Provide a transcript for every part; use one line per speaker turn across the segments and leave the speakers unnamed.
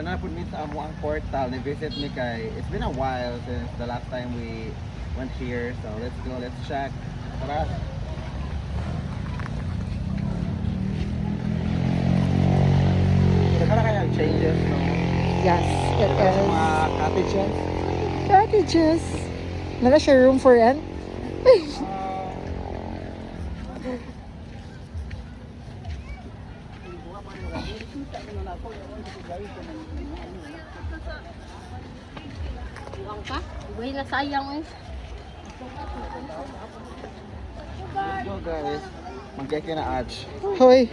na put me sa amo ang portal. Ni-visit me kay. It's been a while since the last time we went here. So let's go. Let's check. Tara. Tara kaya ang changes, no?
Yes, it
Tara sa
is.
mga cottages.
Cottages. Wala siya room for rent.
Iwan ka? Iwan na sayang eh.
Let's go, guys. Magkeke na Aj.
Hoy.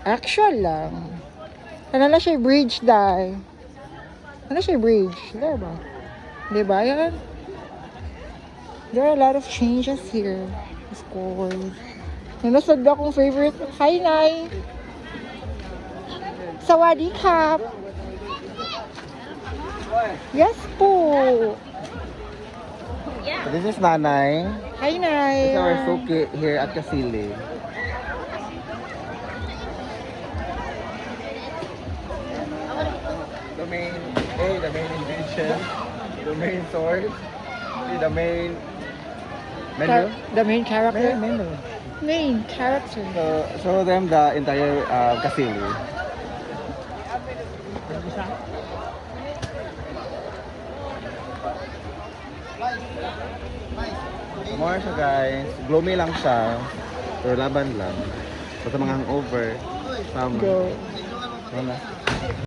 Actual lang. Ano na siya bridge dahil? Ano siya bridge? There ba? Diba yan? There are a lot of changes here. Of course. Nanasad akong favorite. Hi, Nay! Sawadee Kap! Yes po!
So this is Nanay.
Hi, Nay!
This is our suki here at Kasili. The main, the main invention, the main source, the main menu.
The main character?
Menu.
Main character.
So show them the entire Kasili. More siya guys. Gloomy lang siya. Pero laban lang. So sa mga hangover. Tama.
Go.
Ano?